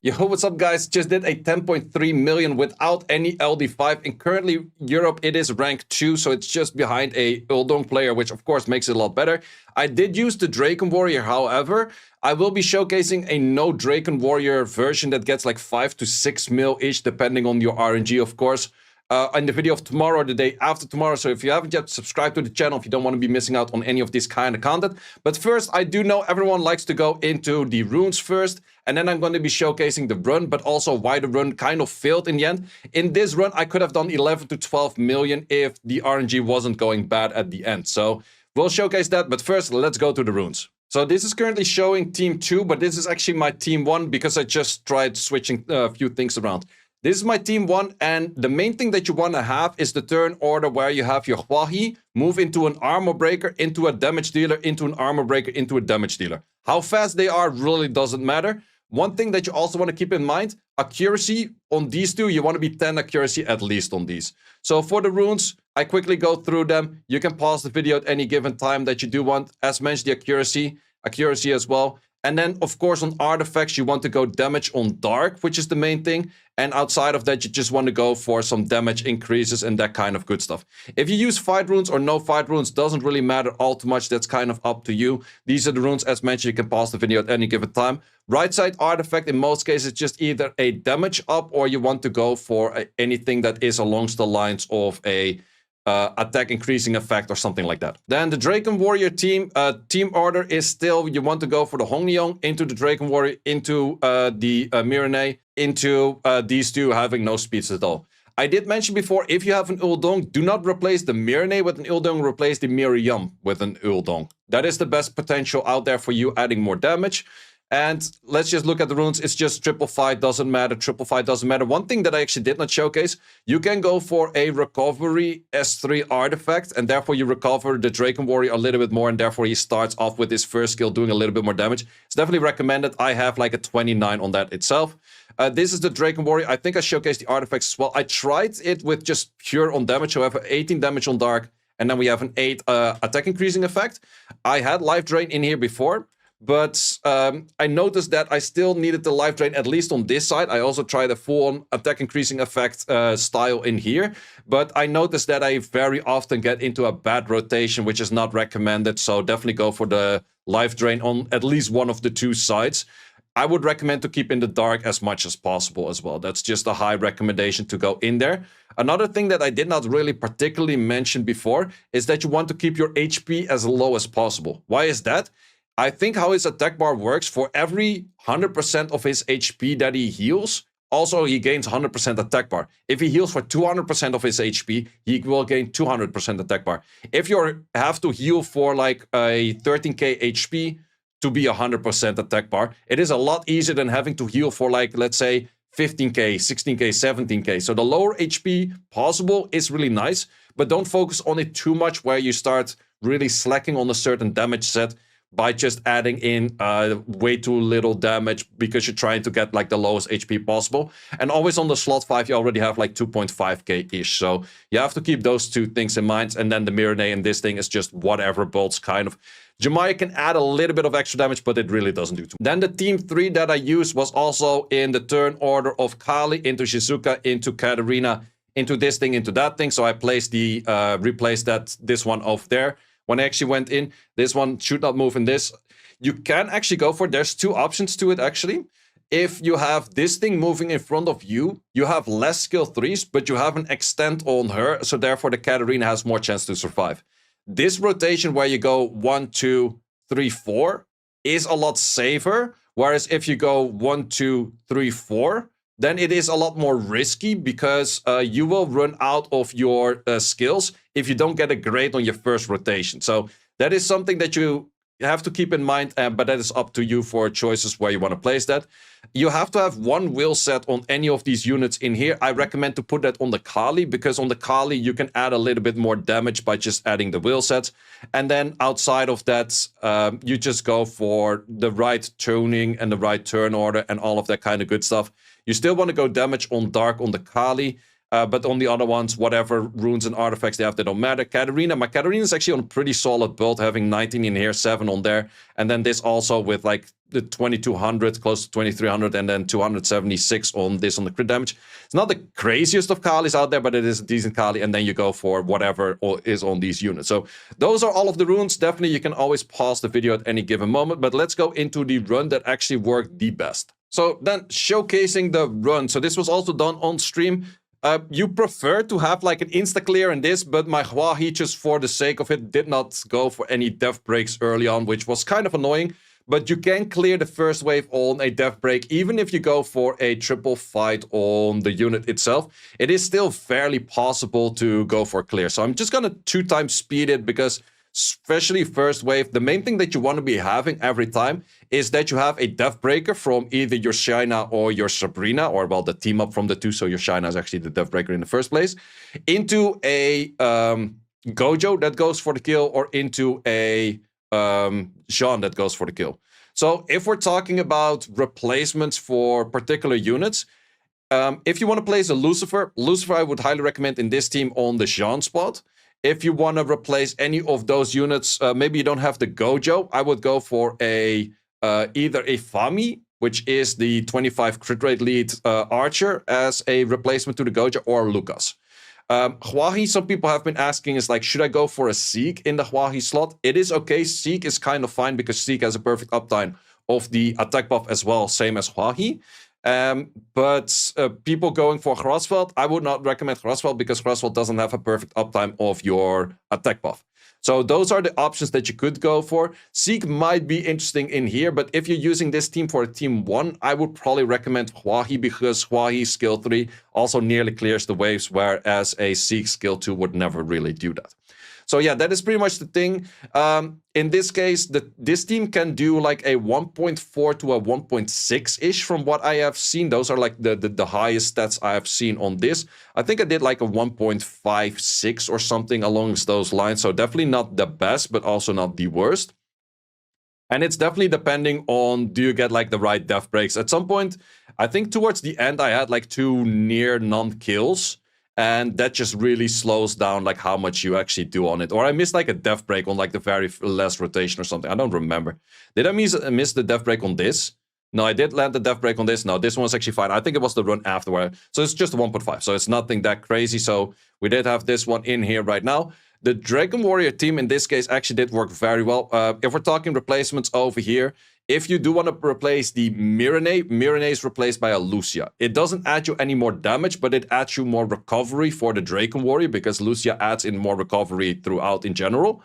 Yo, what's up guys? Just did a 10.3 million without any LD5, and currently Europe it is rank 2, so it's just behind a Uldong player, which of course makes it a lot better. I did use the Draken Warrior, however. I will be showcasing a no Draken Warrior version that gets like 5 to 6 mil each, depending on your RNG, of course. In the video of tomorrow or the day after tomorrow. So if you haven't yet subscribed to the channel, if you don't want to be missing out on any of this kind of content. But first, I do know everyone likes to go into the runes first, and then I'm going to be showcasing the run, but also why the run kind of failed in the end. In this run, I could have done 11 to 12 million if the RNG wasn't going bad at the end. So we'll showcase that, but first, let's go to the runes. So this is currently showing team 2, but this is actually my team 1 because I just tried switching a few things around. This is my team 1, and the main thing that you want to have is the turn order where you have your Hwahi move into an armor breaker, into a damage dealer, into an armor breaker, into a damage dealer. How fast they are really doesn't matter. One thing that you also want to keep in mind, accuracy on these two, you want to be 10 accuracy at least on these. So for the runes, I quickly go through them. You can pause the video at any given time that you do want. As mentioned, the accuracy as well. And then, of course, on artifacts, you want to go damage on dark, which is the main thing. And outside of that, you just want to go for some damage increases and that kind of good stuff. If you use fight runes or no fight runes, doesn't really matter all too much. That's kind of up to you. These are the runes. As mentioned, you can pause the video at any given time. Right side artifact, in most cases, just either a damage up or you want to go for anything that is along the lines of a attack increasing effect or something like that. Then the Draken Warrior team order is still, you want to go for the Hongyong into the Draken Warrior, into the Mirene, into these two having no speeds at all. I did mention before, if you have an Uldong, do not replace the Mirene with an Uldong, replace the Miriam with an Uldong. That is the best potential out there for you adding more damage. And let's just look at the runes. It's just triple fight, doesn't matter. Triple fight doesn't matter. One thing that I actually did not showcase, you can go for a recovery S3 artifact, and therefore you recover the Draken Warrior a little bit more, and therefore he starts off with his first skill doing a little bit more damage. It's definitely recommended. I have like a 29 on that itself. This is the Draken Warrior. I think I showcased the artifacts as well. I tried it with just pure on damage, however, 18 damage on dark, and then we have an 8 attack increasing effect. I had life drain in here before. But I noticed that I still needed the life drain, at least on this side. I also tried a full-on attack increasing effect style in here. But I noticed that I very often get into a bad rotation, which is not recommended. So definitely go for the life drain on at least one of the two sides. I would recommend to keep in the dark as much as possible as well. That's just a high recommendation to go in there. Another thing that I did not really particularly mention before is that you want to keep your HP as low as possible. Why is that? I think how his attack bar works, for every 100% of his HP that he heals, also he gains 100% attack bar. If he heals for 200% of his HP, he will gain 200% attack bar. If you have to heal for like a 13k HP to be 100% attack bar, it is a lot easier than having to heal for like, let's say, 15k, 16k, 17k. So the lower HP possible is really nice, but don't focus on it too much where you start really slacking on a certain damage set by just adding in way too little damage because you're trying to get like the lowest HP possible. And always on the slot 5, you already have like 2.5k-ish. So you have to keep those two things in mind. And then the Mirene in this thing is just whatever bolts kind of. Jemaya can add a little bit of extra damage, but it really doesn't do too much. Then the team 3 that I used was also in the turn order of Kali into Shizuka, into Katarina, into this thing, into that thing. So I placed the, replaced this one off there. When I actually went in, this one should not move in this. You can actually go for, there's two options to it actually. If you have this thing moving in front of you, you have less skill 3s, but you have an extent on her, so therefore the Katarina has more chance to survive. This rotation where you go 1, 2, 3, 4 is a lot safer, whereas if you go 1, 2, 3, 4, then it is a lot more risky because you will run out of your skills if you don't get a grade on your first rotation. So that is something that you have to keep in mind, but that is up to you for choices where you want to place that. You have to have one will set on any of these units in here. I recommend to put that on the Kali, because on the Kali you can add a little bit more damage by just adding the will sets. And then outside of that, you just go for the right tuning and the right turn order and all of that kind of good stuff. You still want to go damage on dark on the Kali. But on the other ones, whatever runes and artifacts they have, they don't matter. Katarina, my Katarina is actually on a pretty solid build, having 19 in here, 7 on there. And then this also with like the 2200, close to 2300, and then 276 on this on the crit damage. It's not the craziest of Kalis out there, but it is a decent Kali, and then you go for whatever is on these units. So those are all of the runes. Definitely, you can always pause the video at any given moment, but let's go into the run that actually worked the best. So then showcasing the run. So this was also done on stream. You prefer to have like an insta-clear in this, but my Hwahi, just for the sake of it, did not go for any death breaks early on, which was kind of annoying. But you can clear the first wave on a death break, even if you go for a triple fight on the unit itself. It is still fairly possible to go for clear. So I'm just going to 2x speed it, because especially first wave, the main thing that you want to be having every time is that you have a death breaker from either your Shaina or your Sabrina, or well, the team up from the two. So your Shaina is actually the death breaker in the first place, into a Gojo that goes for the kill, or into a Jean that goes for the kill. So if we're talking about replacements for particular units, if you want to place a Lucifer I would highly recommend in this team on the Jean spot. If you want to replace any of those units, maybe you don't have the Gojo, I would go for a either a Fami, which is the 25 crit rate lead archer, as a replacement to the Gojo, or Lucas. Hwahi, some people have been asking, is like, should I go for a Seek in the Hwahi slot? It is okay. Seek is kind of fine, because Seek has a perfect uptime of the attack buff as well, same as Hwahi. But people going for Grasveld, I would not recommend Grasveld, because Grasveld doesn't have a perfect uptime of your attack buff. So those are the options that you could go for. Seek might be interesting in here, but if you're using this team for a team 1, I would probably recommend Hwahi, because Hwahi skill 3 also nearly clears the waves, whereas a Seek skill 2 would never really do that. So yeah, that is pretty much the thing. In this case, this team can do like a 1.4 to a 1.6-ish from what I have seen. Those are like the highest stats I have seen on this. I think I did like a 1.56 or something along those lines. So definitely not the best, but also not the worst. And it's definitely depending on, do you get like the right death breaks? At some point, I think towards the end, I had like 2 near non-kills. And that just really slows down like how much you actually do on it. Or I missed like a death break on like the very last rotation or something. I don't remember. Did I miss the death break on this? No, I did land the death break on this. No, this one was actually fine. I think it was the run afterward. So it's just 1.5. So it's nothing that crazy. So we did have this one in here right now. The Draken Warrior team in this case actually did work very well. If we're talking replacements over here, if you do want to replace the Mirene is replaced by a Lucia. It doesn't add you any more damage, but it adds you more recovery for the Draken Warrior, because Lucia adds in more recovery throughout in general.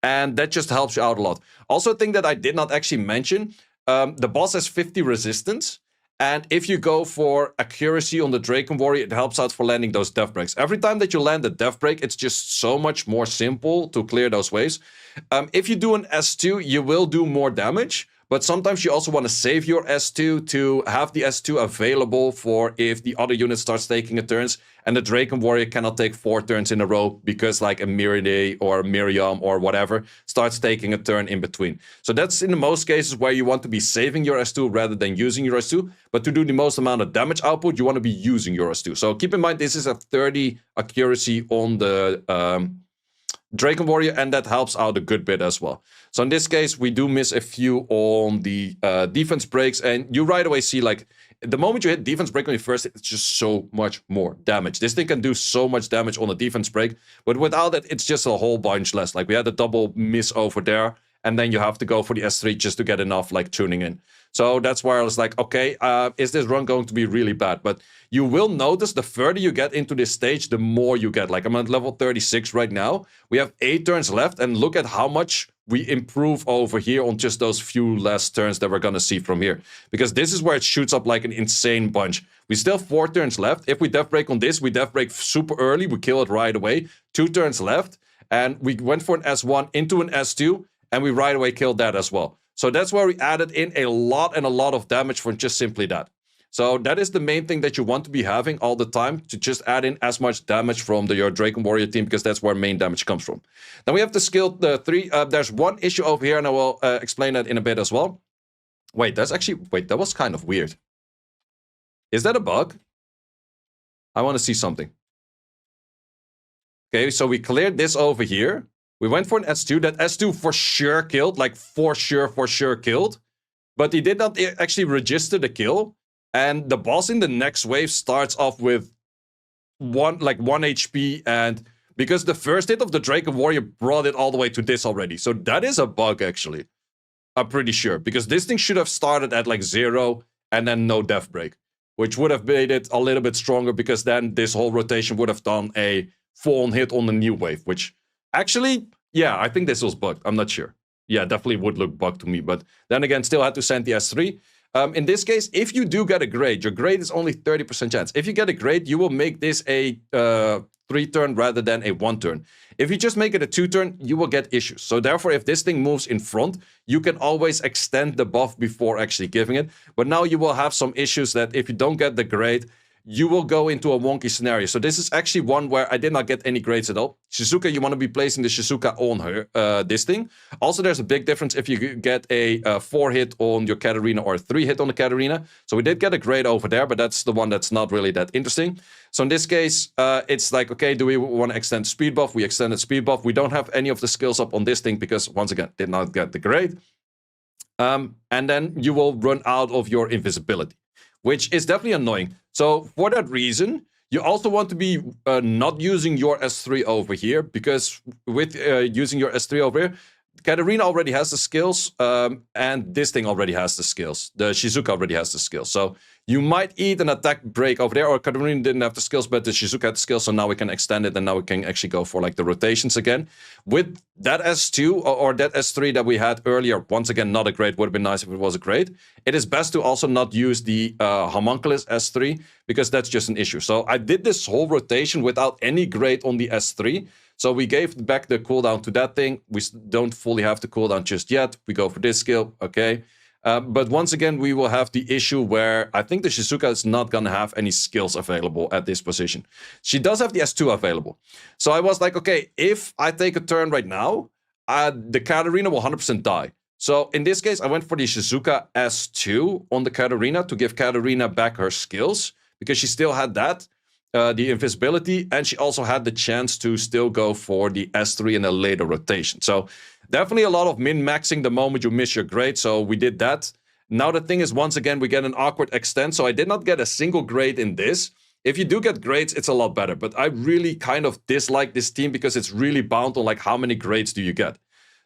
And that just helps you out a lot. Also, a thing that I did not actually mention, the boss has 50 resistance. And if you go for accuracy on the Draken Warrior, it helps out for landing those death breaks. Every time that you land a death break, it's just so much more simple to clear those waves. If you do an S2, you will do more damage. But sometimes you also want to save your S2 to have the S2 available for if the other unit starts taking a turns, and the Draken Warrior cannot take 4 turns in a row because like a Miride or Miriam or whatever starts taking a turn in between. So that's in the most cases where you want to be saving your S2 rather than using your S2. But to do the most amount of damage output, you want to be using your S2. So keep in mind, this is a 30 accuracy on the Draken Warrior, and that helps out a good bit as well. So in this case, we do miss a few on the defense breaks, and you right away see like the moment you hit defense break when you first hit, it's just so much more damage. This thing can do so much damage on a defense break, but without it, it's just a whole bunch less. Like we had a double miss over there, and then you have to go for the S3 just to get enough like tuning in. So that's where I was like, okay, is this run going to be really bad? But you will notice the further you get into this stage, the more you get. Like I'm at level 36 right now. We have 8 turns left, and look at how much we improve over here on just those few less turns that we're going to see from here. Because this is where it shoots up like an insane bunch. We still have 4 turns left. If we death break on this, we death break super early. We kill it right away. 2 turns left. And we went for an S1 into an S2, and we right away killed that as well. So that's where we added in a lot of damage for just simply that. So that is the main thing that you want to be having all the time, to just add in as much damage from your Draken Warrior team, because that's where main damage comes from. Then we have the skill 3. There's one issue over here, and I will explain that in a bit as well. Wait, that was kind of weird. Is that a bug? I want to see something. Okay, so we cleared this over here. We went for an S2. That S2 for sure killed, like for sure killed. but he did not actually register the kill. And the boss in the next wave starts off with one HP, and because the first hit of the Draken Warrior brought it all the way to this already. So that is a bug, actually. I'm pretty sure, because this thing should have started at like 0 and then no death break, which would have made it a little bit stronger, because then this whole rotation would have done a full-on hit on the new wave, which actually, yeah, I think this was bugged. I'm not sure. Yeah, definitely would look bugged to me, but then again, still had to send the S3. In this case, if you do get a grade, your grade is only 30% chance. If you get a grade, you will make this a 3-turn rather than a 1-turn. If you just make it a 2-turn, you will get issues. So therefore, if this thing moves in front, you can always extend the buff before actually giving it. But now you will have some issues that if you don't get the grade, you will go into a wonky scenario. So this is actually one where I did not get any grades at all. Shizuka, you want to be placing the Shizuka on her, this thing. Also, there's a big difference if you get a 4-hit on your Katarina or a 3-hit on the Katarina. So we did get a grade over there, but that's the one that's not really that interesting. So in this case, it's like, okay, do we want to extend speed buff? We extended speed buff. We don't have any of the skills up on this thing because, once again, did not get the grade. And then you will run out of your invisibility, which is definitely annoying. So for that reason, you also want to be not using your S3 over here, because with using your S3 over here, Katarina already has the skills, and this thing already has the skills. The Shizuka already has the skills. So you might eat an attack break over there, or Katarina didn't have the skills, but the Shizuka had the skills, so now we can extend it, and now we can actually go for like the rotations again. With that S2 or that S3 that we had earlier, once again, not a grade, would have been nice if it was a grade. It is best to also not use the Homunculus S3, because that's just an issue. So I did this whole rotation without any grade on the S3. So we gave back the cooldown to that thing. We don't fully have the cooldown just yet. We go for this skill, okay. But once again, we will have the issue where I think the Shizuka is not going to have any skills available at this position. She does have the S2 available. So I was like, okay, if I take a turn right now, the Katarina will 100% die. So in this case, I went for the Shizuka S2 on the Katarina to give Katarina back her skills, because she still had that. The invisibility, and she also had the chance to still go for the S3 in a later rotation. So definitely a lot of min-maxing the moment you miss your grade, so we did that. Now the thing is, once again, we get an awkward extend, so I did not get a single grade in this. If you do get grades, it's a lot better, but I really kind of dislike this team because it's really bound on like how many grades do you get.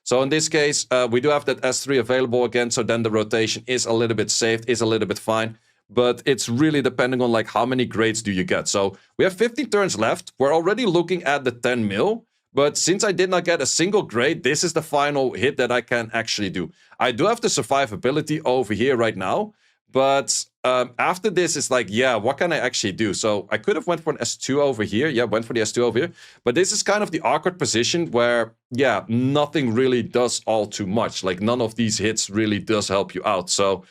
So in this case, we do have that S3 available again, so then the rotation is a little bit saved, is a little bit fine. But it's really depending on like how many grades do you get. So we have 15 turns left. We're already looking at the 10 mil. But since I did not get a single grade, this is the final hit that I can actually do. I do have the survivability over here right now. But after this, it's like, yeah, what can I actually do? So I could have went for an S2 over here. Yeah, went for the S2 over here. But this is kind of the awkward position where, yeah, nothing really does all too much. Like none of these hits really does help you out. So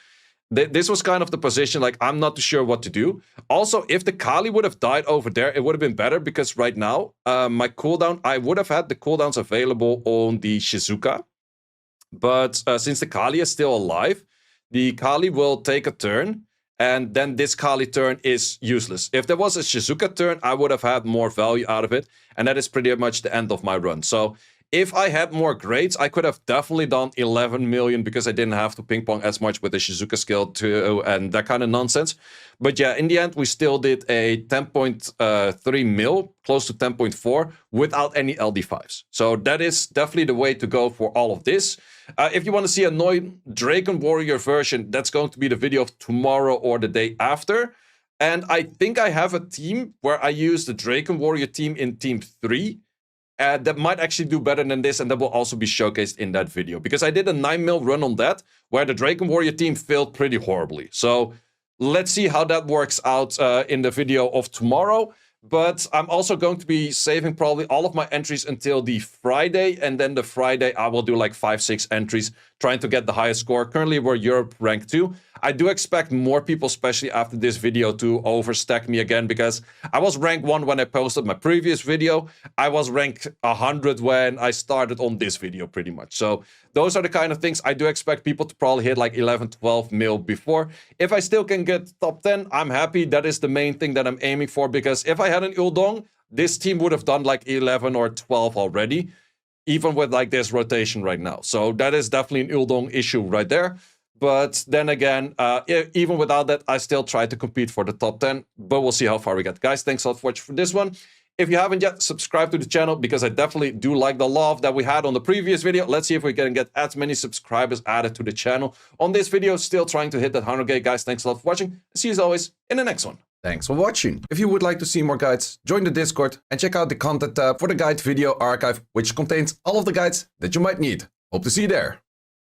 this was kind of the position, like, I'm not too sure what to do. Also, if the Kali would have died over there, it would have been better, because right now, my cooldown, I would have had the cooldowns available on the Shizuka. But since the Kali is still alive, the Kali will take a turn, and then this Kali turn is useless. If there was a Shizuka turn, I would have had more value out of it, and that is pretty much the end of my run. So if I had more grades, I could have definitely done 11 million, because I didn't have to ping pong as much with the Shizuka skill too, and that kind of nonsense. But yeah, in the end, we still did a 10.3 mil, close to 10.4, without any LD5s. So that is definitely the way to go for all of this. If you want to see a Draken Warrior version, that's going to be the video of tomorrow or the day after. And I think I have a team where I use the Draken Warrior team in Team 3. That might actually do better than this, and that will also be showcased in that video. Because I did a 9 mil run on that, where the Draken Warrior team failed pretty horribly. So let's see how that works out in the video of tomorrow. But I'm also going to be saving probably all of my entries until the Friday. And then the Friday, I will do like 5-6 entries, trying to get the highest score. Currently, we're Europe rank 2. I do expect more people, especially after this video, to overstack me again, because I was rank 1 when I posted my previous video. I was rank 100 when I started on this video, pretty much. So those are the kind of things I do expect people to probably hit like 11, 12 mil before. If I still can get top 10, I'm happy. That is the main thing that I'm aiming for, because if I had an Uldong, this team would have done like 11 or 12 already, even with like this rotation right now. So that is definitely an Uldong issue right there. But then again, even without that, I still try to compete for the top 10. But we'll see how far we get. Guys, thanks a lot for watching for this one. If you haven't yet, subscribe to the channel because I definitely do like the love that we had on the previous video. Let's see if we can get as many subscribers added to the channel. On this video, still trying to hit that 100k. Guys, thanks a lot for watching. See you as always in the next one. Thanks for watching. If you would like to see more guides, join the Discord and check out the content tab for the guide video archive, which contains all of the guides that you might need. Hope to see you there.